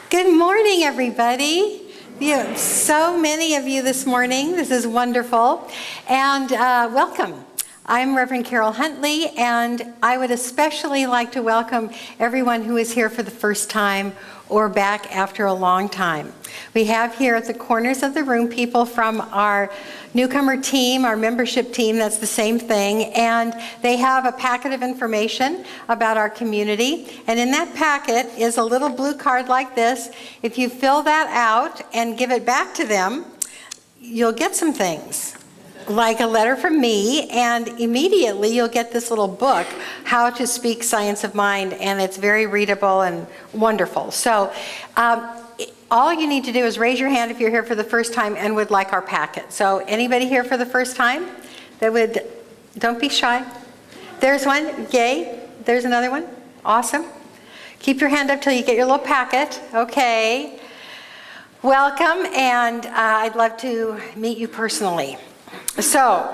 Good morning, everybody. We have so many of you this morning. This is wonderful. And welcome. I'm Reverend Karyl Huntley, and I would especially like to welcome everyone who is here for the first time or back after a long time. We have here at the corners of the room people from our newcomer team, our membership team, that's the same thing, and they have a packet of information about our community, and in that packet is a little blue card like this. If you fill that out and give it back to them, you'll get some things, like a letter from me, and immediately you'll get this little book, How to Speak Science of Mind, and it's very readable and wonderful. So all you need to do is raise your hand if you're here for the first time and would like our packet. So anybody here for the first time that would, don't be shy. There's one, yay. There's another one, awesome. Keep your hand up till you get your little packet, okay. Welcome, and I'd love to meet you personally. So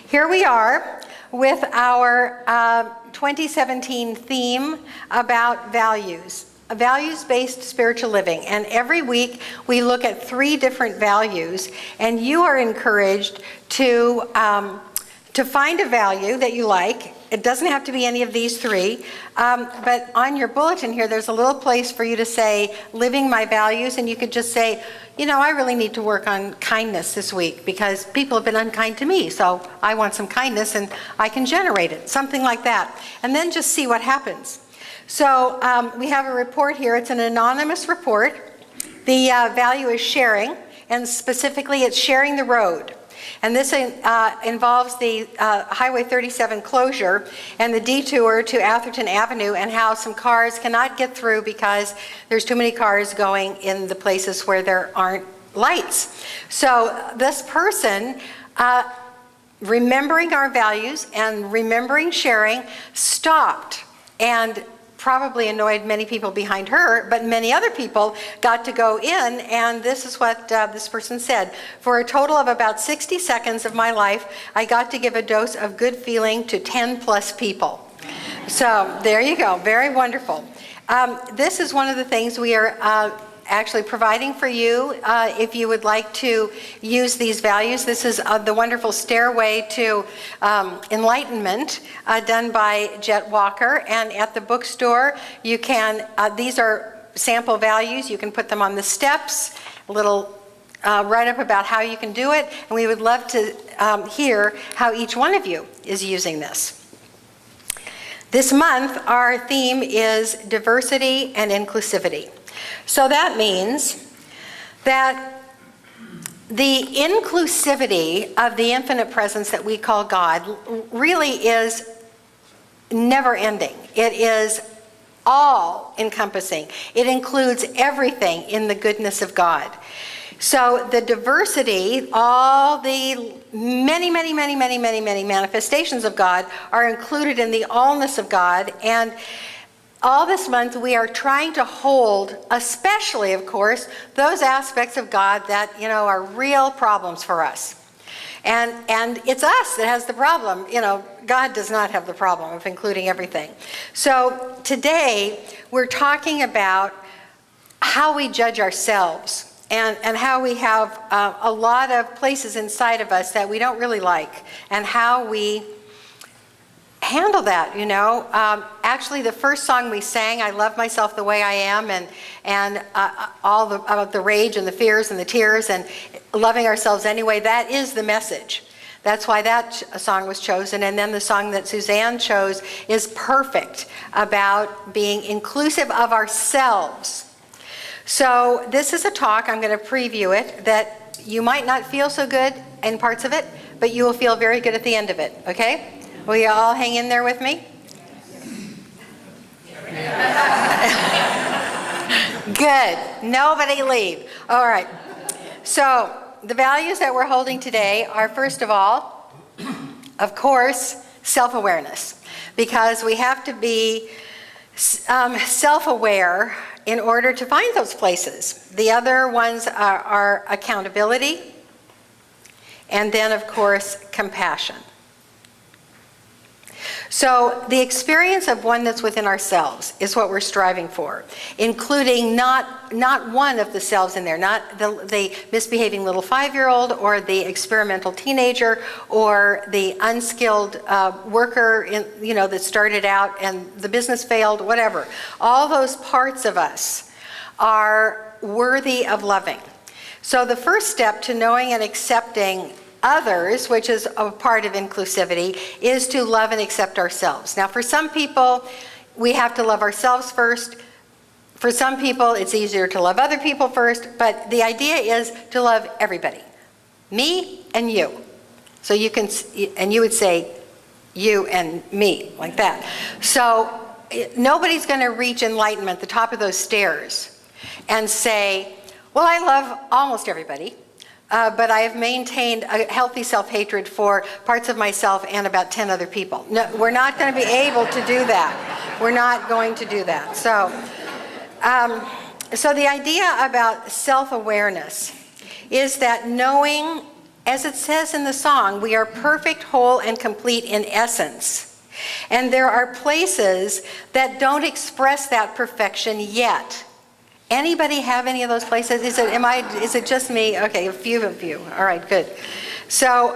here we are with our 2017 theme about values. A values-based spiritual living, and every week we look at 3 different values, and you are encouraged to find a value that you like. It doesn't have to be any of these 3, but on your bulletin here there's a little place for you to say living my values, and you could just say, you know, I really need to work on kindness this week because people have been unkind to me, so I want some kindness and I can generate it, something like that, and then just see what happens. So we have a report here. It's an anonymous report. The value is sharing, and specifically it's sharing the road. And this involves the Highway 37 closure and the detour to Atherton Avenue, and how some cars cannot get through because there's too many cars going in the places where there aren't lights. So this person, remembering our values and remembering sharing, stopped and probably annoyed many people behind her, but many other people got to go in, and this is what this person said. For a total of about 60 seconds of my life, I got to give a dose of good feeling to 10 plus people. So there you go, very wonderful. This is one of the things we are actually providing for you if you would like to use these values. This is the wonderful Stairway to Enlightenment done by Jet Walker, and at the bookstore you can, these are sample values, you can put them on the steps, a little write-up about how you can do it, and we would love to hear how each one of you is using this. This month our theme is diversity and inclusivity. So that means that the inclusivity of the infinite presence that we call God really is never ending. It is all encompassing. It includes everything in the goodness of God. So the diversity, all the many manifestations of God are included in the allness of God, and all this month we are trying to hold, especially, of course, those aspects of God that, you know, are real problems for us. And it's us that has the problem. You know, God does not have the problem of including everything. So today we're talking about how we judge ourselves, and how we have a lot of places inside of us that we don't really like, and how we handle that, you know. Actually, the first song we sang, I Love Myself the Way I Am, and all about the rage and the fears and the tears and loving ourselves anyway, that is the message. That's why that song was chosen. And then the song that Suzanne chose is perfect about being inclusive of ourselves. So this is a talk, I'm going to preview it, that you might not feel so good in parts of it, but you will feel very good at the end of it, okay? Will you all hang in there with me? Good. Nobody leave. All right. So the values that we're holding today are, first of all, of course, self-awareness, because we have to be self-aware in order to find those places. The other ones are accountability, and then, of course, compassion. So the experience of oneness within ourselves is what we're striving for, including not one of the selves in there, not the misbehaving little 5-year-old or the experimental teenager or the unskilled worker that started out and the business failed, whatever. All those parts of us are worthy of loving. So the first step to knowing and accepting others, which is a part of inclusivity, is to love and accept ourselves. Now, for some people, we have to love ourselves first. For some people, it's easier to love other people first, but the idea is to love everybody. Me and you. So you can, and you would say you and me, like that. So nobody's going to reach enlightenment, the top of those stairs, and say, well, I love almost everybody. But I have maintained a healthy self-hatred for parts of myself and about 10 other people. No, we're not going to be able to do that. We're not going to do that. So the idea about self-awareness is that knowing, as it says in the song, we are perfect, whole, and complete in essence. And there are places that don't express that perfection yet. Anybody have any of those places? Is it just me? Okay, a few of you. All right, good. So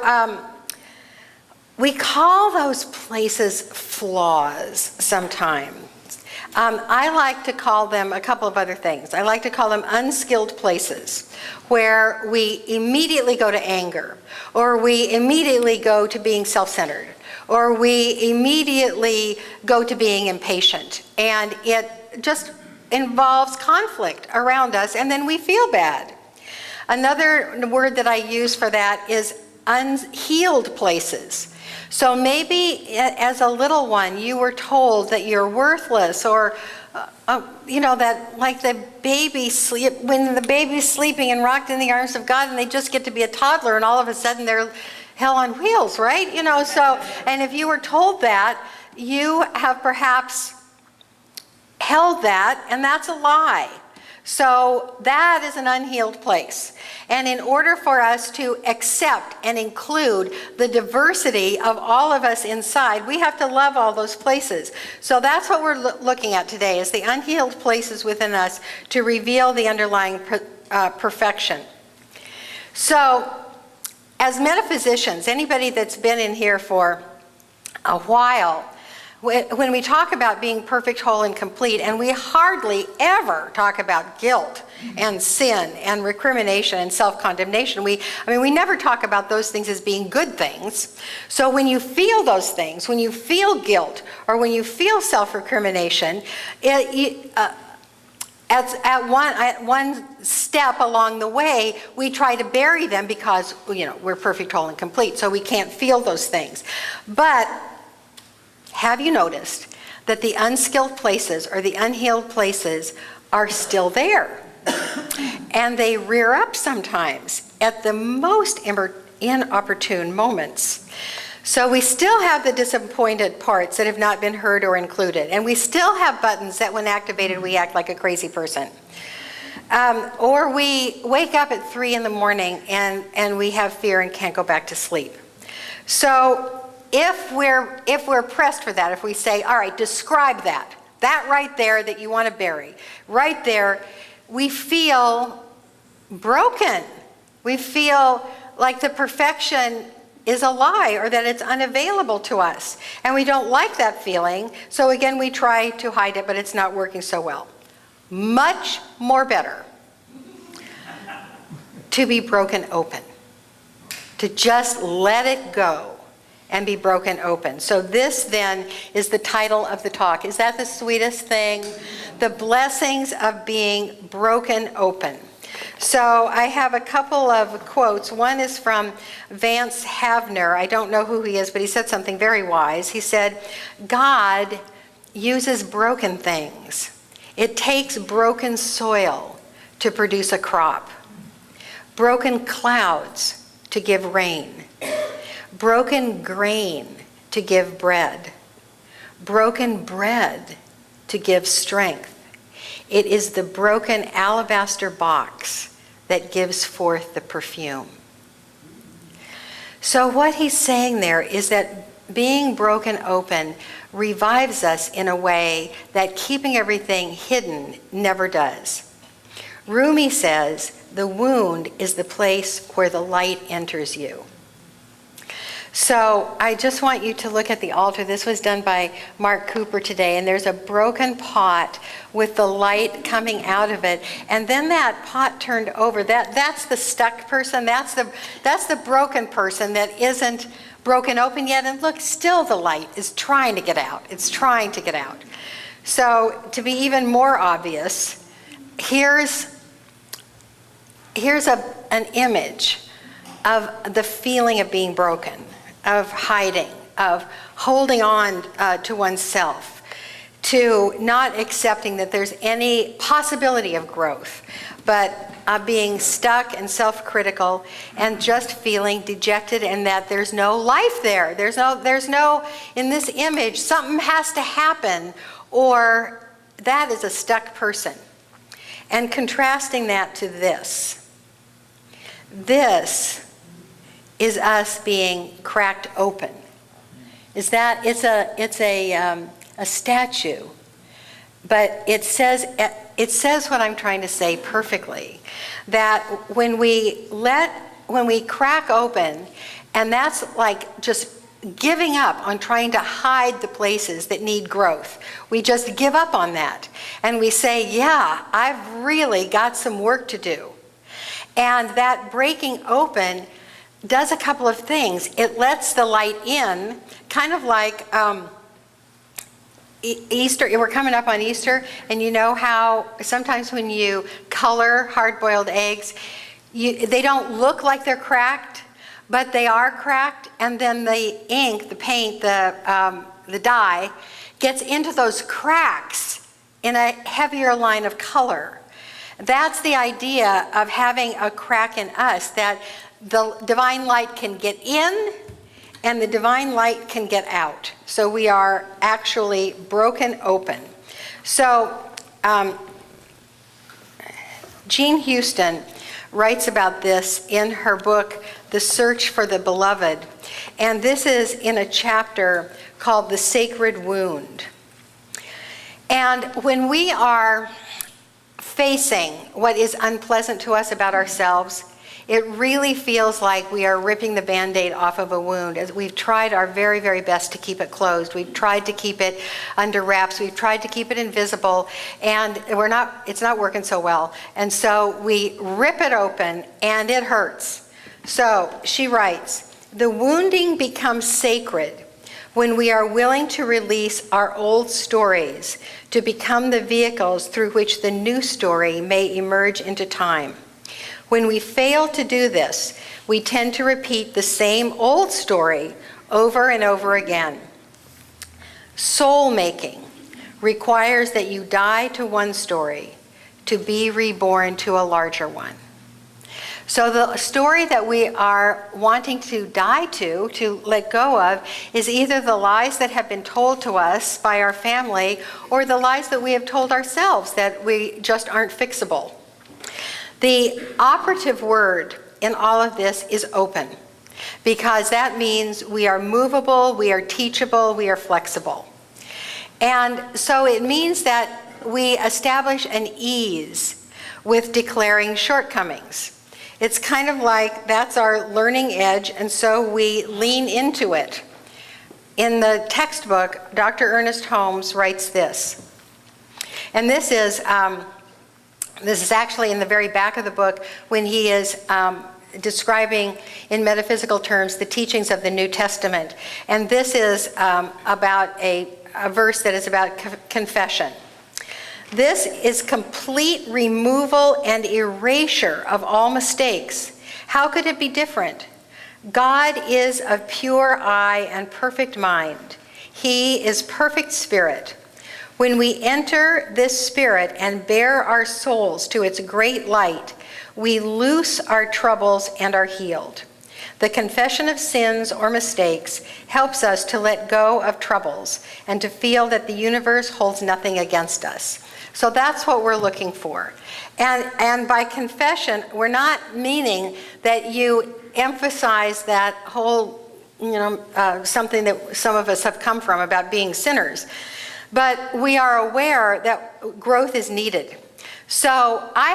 we call those places flaws sometimes. I like to call them a couple of other things. I like to call them unskilled places where we immediately go to anger, or we immediately go to being self-centered, or we immediately go to being impatient. And it just involves conflict around us, and then we feel bad. Another word that I use for that is unhealed places. So maybe as a little one, you were told that you're worthless, or that like the baby when the baby's sleeping and rocked in the arms of God, and they just get to be a toddler, and all of a sudden they're hell on wheels, right? And if you were told that, you have perhaps held that, and that's a lie. So that is an unhealed place. And in order for us to accept and include the diversity of all of us inside, we have to love all those places. So that's what we're looking at today, is the unhealed places within us to reveal the underlying perfection. So as metaphysicians, anybody that's been in here for a while, when we talk about being perfect, whole, and complete, and we hardly ever talk about guilt and sin and recrimination and self-condemnation, we never talk about those things as being good things. So when you feel those things, when you feel guilt, or when you feel self-recrimination, at one step along the way, we try to bury them because we're perfect, whole, and complete, so we can't feel those things. But have you noticed that the unskilled places or the unhealed places are still there? And they rear up sometimes at the most inopportune moments. So we still have the disappointed parts that have not been heard or included. And we still have buttons that when activated, we act like a crazy person. Or we wake up at 3 in the morning and we have fear and can't go back to sleep. So if we're pressed for that, if we say, all right, describe that right there that you want to bury, right there, we feel broken. We feel like the perfection is a lie, or that it's unavailable to us. And we don't like that feeling, so again, we try to hide it, but it's not working so well. Much more better to be broken open, to just let it go and be broken open. So this then is the title of the talk. Is that the sweetest thing? The blessings of being broken open. So I have a couple of quotes. One is from Vance Havner. I don't know who he is, but he said something very wise. He said, God uses broken things. It takes broken soil to produce a crop, broken clouds to give rain, broken grain to give bread, broken bread to give strength. It is the broken alabaster box that gives forth the perfume. So what he's saying there is that being broken open revives us in a way that keeping everything hidden never does. Rumi says, the wound is the place where the light enters you. So I just want you to look at the altar. This was done by Mark Cooper today, and there's a broken pot with the light coming out of it. And then that pot turned over. That's the stuck person. That's the broken person that isn't broken open yet. And look, still the light is trying to get out. It's trying to get out. So to be even more obvious, here's an image of the feeling of being broken, of hiding, of holding on to oneself, to not accepting that there's any possibility of growth, but being stuck and self-critical and just feeling dejected and that there's no life there. There's no, in this image, something has to happen, or that is a stuck person. And contrasting that to this. This is us being cracked open. It's a statue, but it says what I'm trying to say perfectly. That when we crack open, and that's like just giving up on trying to hide the places that need growth. We just give up on that, and we say, yeah, I've really got some work to do. And that breaking open does a couple of things. It lets the light in, kind of like Easter. We're coming up on Easter, and you know how sometimes when you color hard-boiled eggs, they don't look like they're cracked, but they are cracked, and then the ink, the paint, the dye gets into those cracks in a heavier line of color. That's the idea of having a crack in us, that the divine light can get in and the divine light can get out. So we are actually broken open. So Jean Houston writes about this in her book, The Search for the Beloved. And this is in a chapter called The Sacred Wound. And when we are facing what is unpleasant to us about ourselves, it really feels like we are ripping the Band-Aid off of a wound. As we've tried our very, very best to keep it closed. We've tried to keep it under wraps. We've tried to keep it invisible, and it's not working so well. And so we rip it open, and it hurts. So she writes, the wounding becomes sacred when we are willing to release our old stories to become the vehicles through which the new story may emerge into time. When we fail to do this, we tend to repeat the same old story over and over again. Soul making requires that you die to one story to be reborn to a larger one. So the story that we are wanting to die to let go of, is either the lies that have been told to us by our family or the lies that we have told ourselves that we just aren't fixable. The operative word in all of this is open, because that means we are movable, we are teachable, we are flexible. And so it means that we establish an ease with declaring shortcomings. It's kind of like that's our learning edge, and so we lean into it. In the textbook, Dr. Ernest Holmes writes this. And this is actually in the very back of the book when he is describing in metaphysical terms the teachings of the New Testament. And this is about a verse that is about confession. This is complete removal and erasure of all mistakes. How could it be different? God is of pure eye and perfect mind. He is perfect spirit. When we enter this spirit and bear our souls to its great light, we loose our troubles and are healed. The confession of sins or mistakes helps us to let go of troubles and to feel that the universe holds nothing against us. So that's what we're looking for. And by confession, we're not meaning that you emphasize that whole something that some of us have come from about being sinners. But we are aware that growth is needed. So I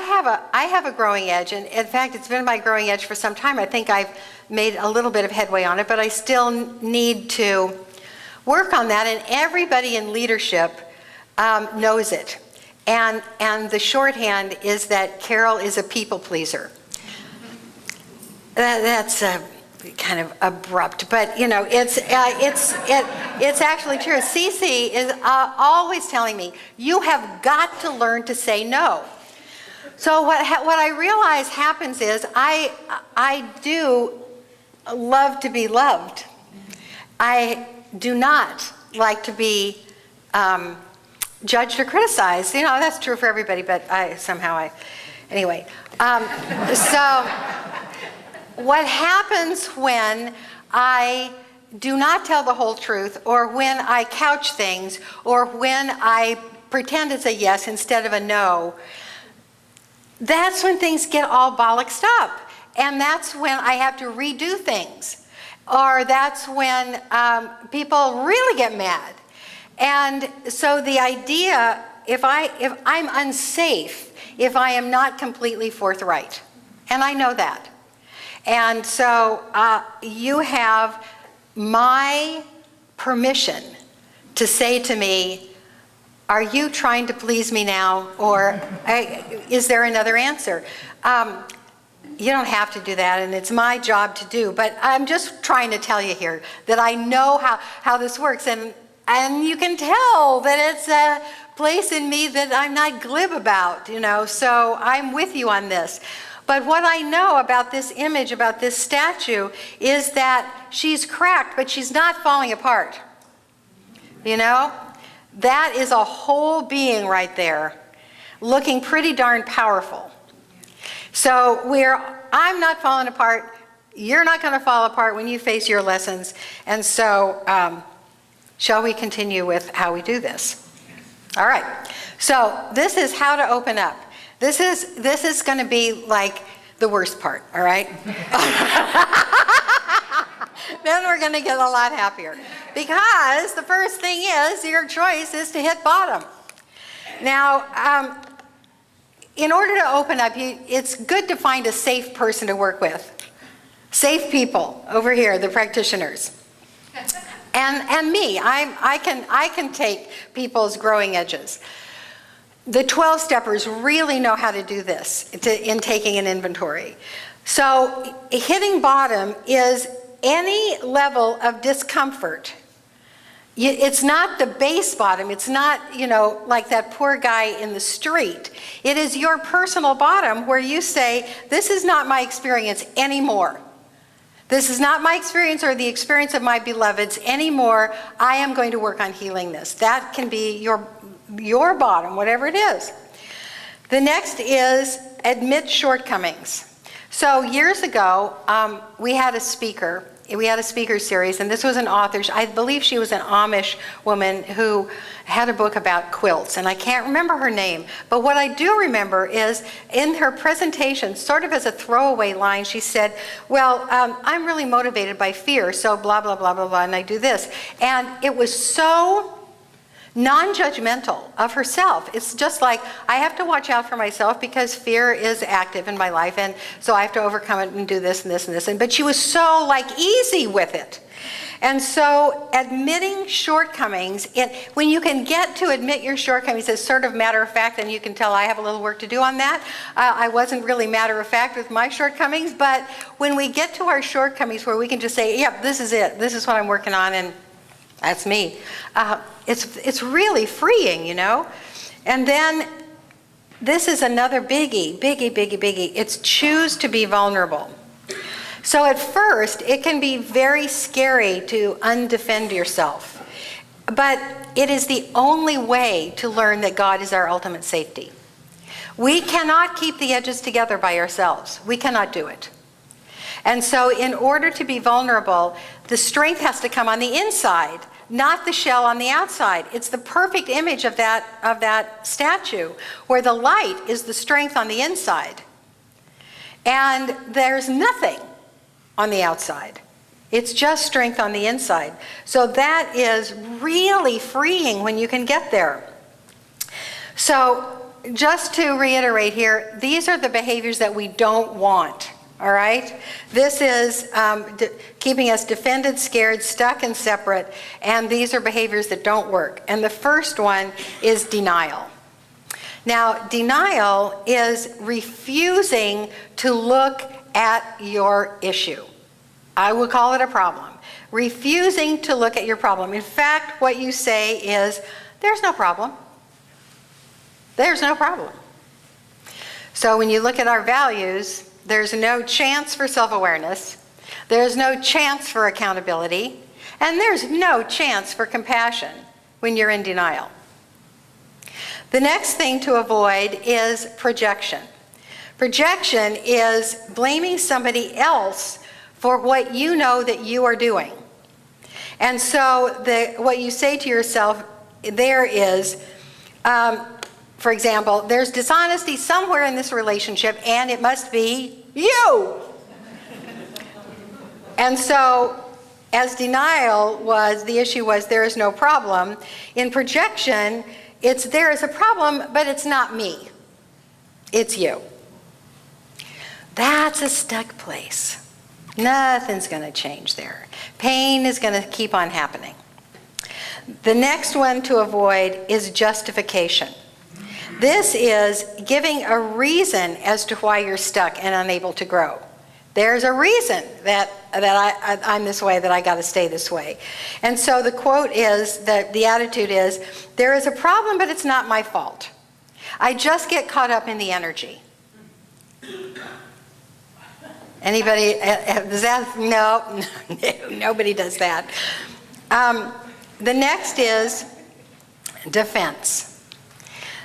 have a growing edge, and in fact, it's been my growing edge for some time. I think I've made a little bit of headway on it, but I still need to work on that, and everybody in leadership knows it. And the shorthand is that Karyl is a people pleaser. That's kind of abrupt, but it's actually true. Ceci is always telling me, you have got to learn to say no. So what I realize happens is I do love to be loved. I do not like to be judged or criticized. That's true for everybody, but anyway. So what happens when I do not tell the whole truth, or when I couch things, or when I pretend it's a yes instead of a no, that's when things get all bollocksed up. And that's when I have to redo things. Or that's when people really get mad. And so the idea, if I'm unsafe, if I am not completely forthright, and I know that. And so you have my permission to say to me, are you trying to please me now, or is there another answer? You don't have to do that, and it's my job to do, but I'm just trying to tell you here that I know how this works, and you can tell that it's a place in me that I'm not glib about, so I'm with you on this. But what I know about this image, about this statue, is that she's cracked, but she's not falling apart. That is a whole being right there, looking pretty darn powerful. So I'm not falling apart. You're not going to fall apart when you face your lessons. And so shall we continue with how we do this? All right. So this is how to open up. This is going to be like the worst part, all right? Then we're going to get a lot happier. Because the first thing is, your choice is to hit bottom. Now, in order to open up, it's good to find a safe person to work with. Safe people over here, the practitioners. And me, I can take people's growing edges. The 12-steppers really know how to do this in taking an inventory. So hitting bottom is any level of discomfort. It's not the base bottom. It's not, like that poor guy in the street. It is your personal bottom where you say, this is not my experience anymore. This is not my experience or the experience of my beloveds anymore. I am going to work on healing this. That can be your bottom, whatever it is. The next is admit shortcomings. So years ago, we had a speaker series, and this was an author. I believe she was an Amish woman who had a book about quilts, and I can't remember her name. But what I do remember is in her presentation, sort of as a throwaway line, she said, well, I'm really motivated by fear, so blah, blah, blah, blah, blah, and I do this. And it was so non-judgmental of herself. It's just like, I have to watch out for myself because fear is active in my life, and so I have to overcome it and do this and this and this. But she was so easy with it. And so admitting shortcomings, when you can get to admit your shortcomings as sort of matter of fact, and you can tell I have a little work to do on that. I wasn't really matter of fact with my shortcomings, but when we get to our shortcomings where we can just say, yep, this is it. This is what I'm working on, and that's me. It's really freeing, And then this is another biggie. It's choose to be vulnerable. So at first, it can be very scary to undefend yourself. But it is the only way to learn that God is our ultimate safety. We cannot keep the edges together by ourselves. We cannot do it. And so in order to be vulnerable, the strength has to come on the inside, not the shell on the outside. It's the perfect image of that statue, where the light is the strength on the inside. And there's nothing on the outside. It's just strength on the inside. So that is really freeing when you can get there. So just to reiterate here, these are the behaviors that we don't want, all right? This is keeping us defended, scared, stuck, and separate, and these are behaviors that don't work. And the first one is denial. Now, denial is refusing to look at your issue. I would call it a problem. Refusing to look at your problem. In fact, what you say is, there's no problem. There's no problem. So when you look at our values, there's no chance for self-awareness, there's no chance for accountability, and there's no chance for compassion when you're in denial. The next thing to avoid is projection. Projection is blaming somebody else for what you know that you are doing. And so what you say to yourself there is, for example, there's dishonesty somewhere in this relationship and it must be you. And so as denial was, the issue was there is no problem. In projection, it's there is a problem, but it's not me. It's you. That's a stuck place. Nothing's going to change there. Pain is going to keep on happening. The next one to avoid is justification. This is giving a reason as to why you're stuck and unable to grow. There's a reason that I'm this way, that I got to stay this way. And so the quote is, that the attitude is, there is a problem, but it's not my fault. I just get caught up in the energy. Anybody, does that, no, nobody does that. The next is defense.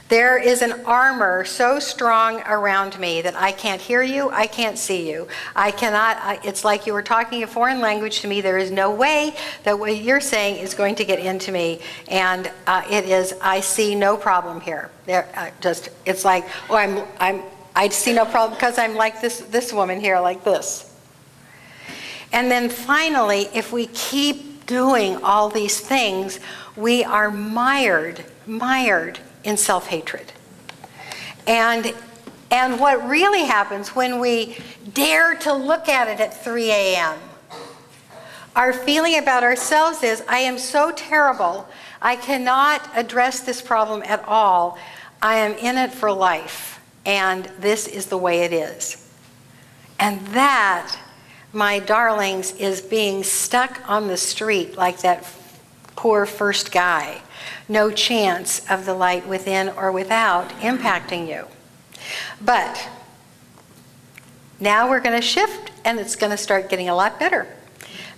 There is an armor so strong around me that I can't hear you, I can't see you. I cannot, it's like you were talking a foreign language to me. There is no way that what you're saying is going to get into me. And it is, I see no problem here. It's like, oh, I see no problem because I'm like this woman here, like this. And then finally, if we keep doing all these things, we are mired in self-hatred. And what really happens when we dare to look at it at 3 a.m., our feeling about ourselves is, I am so terrible, I cannot address this problem at all, I am in it for life, and this is the way it is. And that, my darlings, is being stuck on the street like that poor first guy. No chance of the light within or without impacting you. But now we're going to shift, and it's going to start getting a lot better,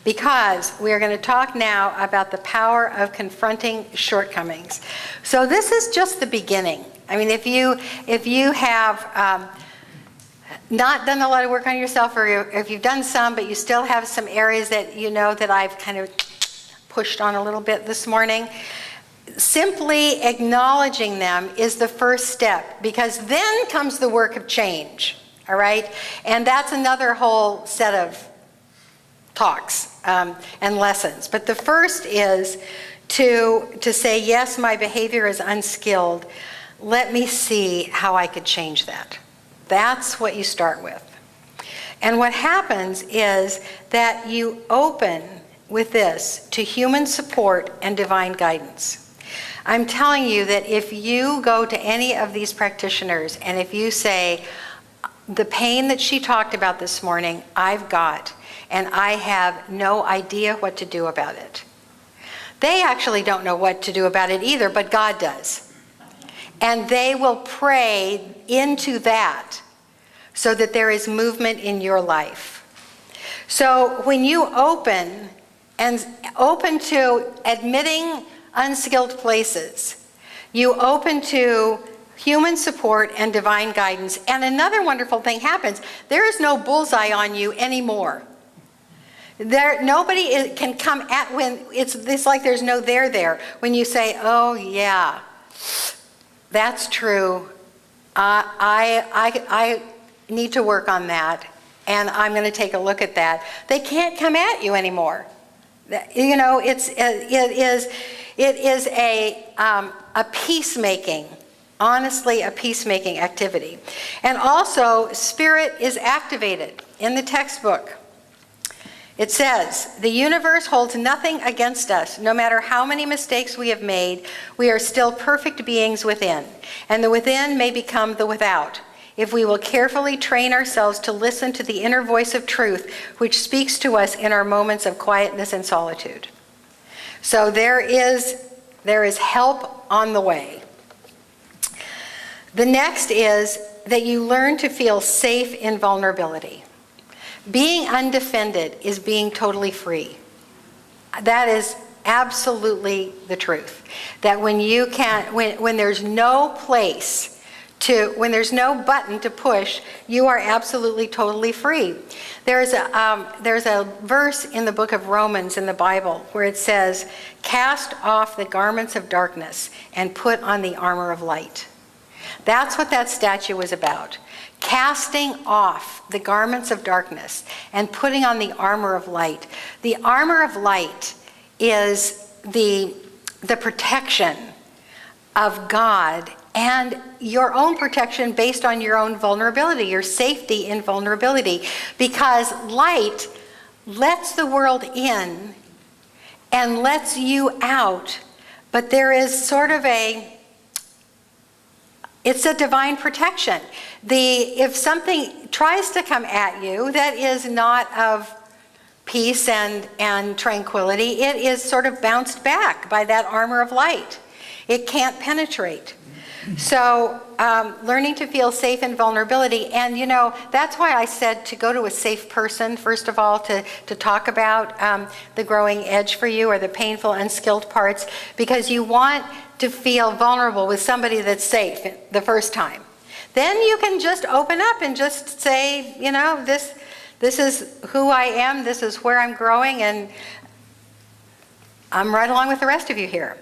because we're going to talk now about the power of confronting shortcomings. So this is just the beginning. I mean, if you have not done a lot of work on yourself, or if you've done some, but you still have some areas that you know that I've kind of pushed on a little bit this morning, simply acknowledging them is the first step, because then comes the work of change, all right? And that's another whole set of talks and lessons. But the first is to say, yes, my behavior is unskilled. Let me see how I could change that. That's what you start with. And what happens is that you open with this to human support and divine guidance. I'm telling you that if you go to any of these practitioners and if you say, the pain that she talked about this morning, I've got, and I have no idea what to do about it. They actually don't know what to do about it either, but God does. And they will pray into that so that there is movement in your life. So when you open to admitting unskilled places, you open to human support and divine guidance, and another wonderful thing happens. There is no bullseye on you anymore. Nobody can come at, when it's like there's no there. When you say, oh yeah, that's true, I need to work on that, and I'm going to take a look at that. They can't come at you anymore. You know, it is a peacemaking, honestly, a peacemaking activity. And also, spirit is activated in the textbook. It says, the universe holds nothing against us. No matter how many mistakes we have made, we are still perfect beings within, and the within may become the without, if we will carefully train ourselves to listen to the inner voice of truth, which speaks to us in our moments of quietness and solitude. So there is help on the way. The next is that you learn to feel safe in vulnerability. Being undefended is being totally free. That is absolutely the truth. That when you can't, when there's no place when there's no button to push, you are absolutely totally free. There's a verse in the book of Romans in the Bible where it says, cast off the garments of darkness and put on the armor of light. That's what that statue was about. Casting off the garments of darkness and putting on the armor of light. The armor of light is the protection of God and your own protection based on your own vulnerability, your safety in vulnerability. Because light lets the world in and lets you out, but there is sort of it's a divine protection. If something tries to come at you that is not of peace and tranquility, it is sort of bounced back by that armor of light. It can't penetrate. So learning to feel safe in vulnerability, and you know, that's why I said to go to a safe person, first of all, to talk about the growing edge for you or the painful, unskilled parts, because you want to feel vulnerable with somebody that's safe the first time. Then you can just open up and just say, you know, this is who I am, this is where I'm growing, and I'm right along with the rest of you here.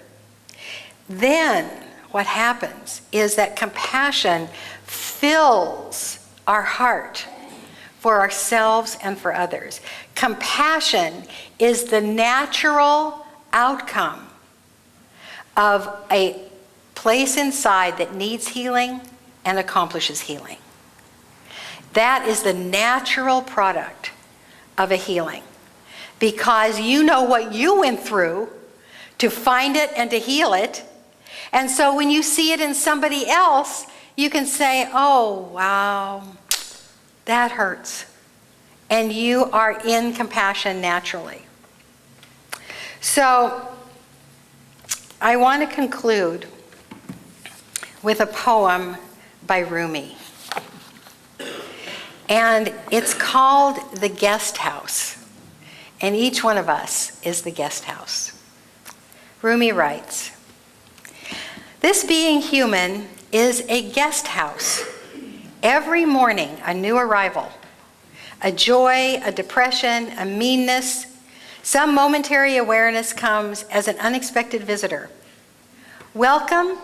Then what happens is that compassion fills our heart for ourselves and for others. Compassion is the natural outcome of a place inside that needs healing and accomplishes healing. That is the natural product of a healing, because you know what you went through to find it and to heal it. And so when you see it in somebody else, you can say, oh, wow, that hurts. And you are in compassion naturally. So I want to conclude with a poem by Rumi. And it's called The Guest House. And each one of us is the guest house. Rumi writes, this being human is a guest house. Every morning, a new arrival. A joy, a depression, a meanness. Some momentary awareness comes as an unexpected visitor. Welcome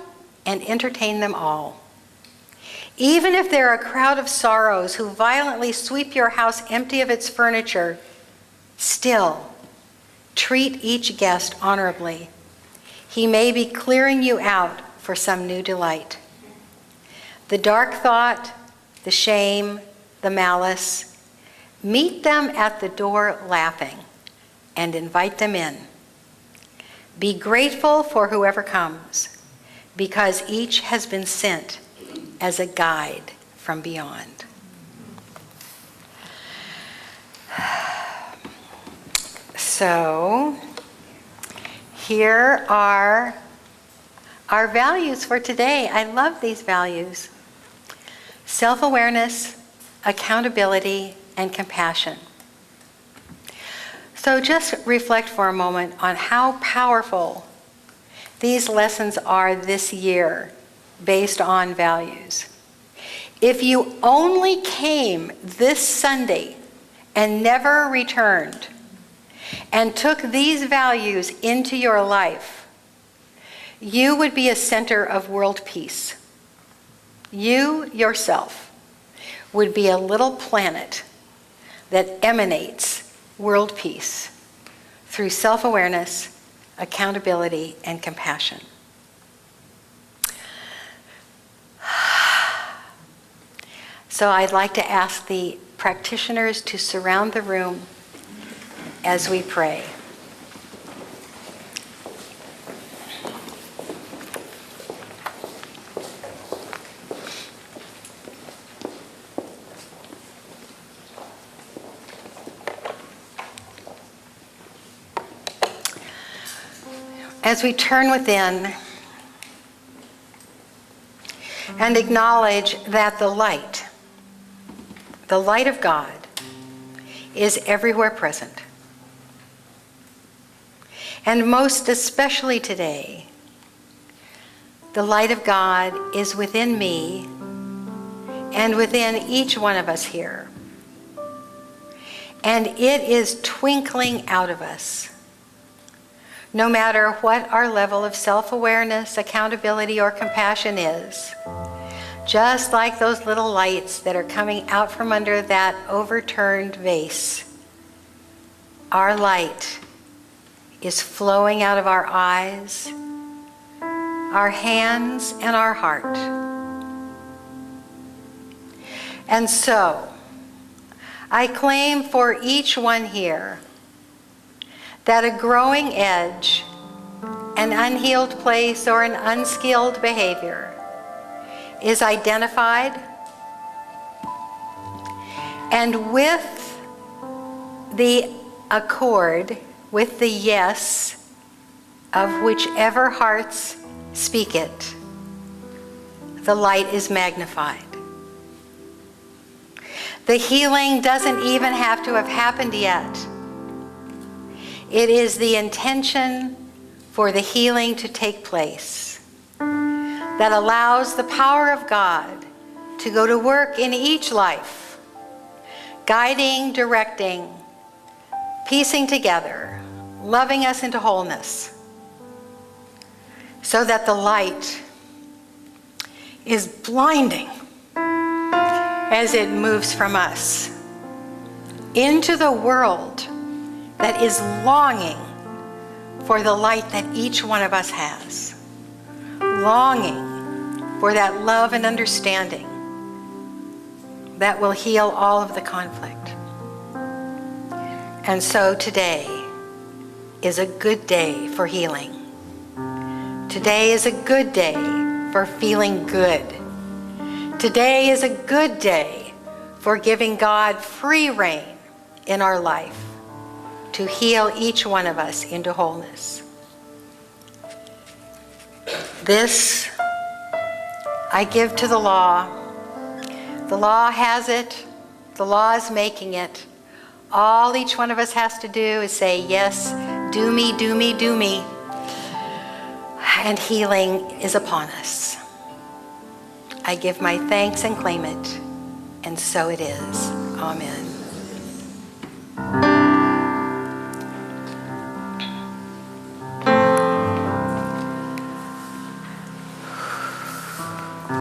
and entertain them all. Even if they're a crowd of sorrows who violently sweep your house empty of its furniture, still treat each guest honorably. He may be clearing you out for some new delight. The dark thought, the shame, the malice, meet them at the door laughing and invite them in. Be grateful for whoever comes, because each has been sent as a guide from beyond. So, here are our values for today. I love these values. Self-awareness, accountability, and compassion. So just reflect for a moment on how powerful these lessons are this year based on values. If you only came this Sunday and never returned and took these values into your life, you would be a center of world peace. You yourself would be a little planet that emanates world peace through self-awareness, accountability, and compassion. So I'd like to ask the practitioners to surround the room as we pray. As we turn within and acknowledge that the light of God is everywhere present. And most especially today, the light of God is within me and within each one of us here. And it is twinkling out of us. No matter what our level of self-awareness, accountability, or compassion is, just like those little lights that are coming out from under that overturned vase, our light is flowing out of our eyes, our hands, and our heart. And so, I claim for each one here that a growing edge, an unhealed place, or an unskilled behavior is identified, and with the accord, with the yes of whichever hearts speak it, the light is magnified. The healing doesn't even have to have happened yet. It is the intention for the healing to take place that allows the power of God to go to work in each life, guiding, directing, piecing together, loving us into wholeness, so that the light is blinding as it moves from us into the world that is longing for the light that each one of us has, longing for that love and understanding that will heal all of the conflict. And so today is a good day for healing. Today is a good day for feeling good. Today is a good day for giving God free rein in our life to heal each one of us into wholeness. This I give to the law. The law has it. The law is making it. All each one of us has to do is say, yes, do me, do me, do me. And healing is upon us. I give my thanks and claim it. And so it is. Amen.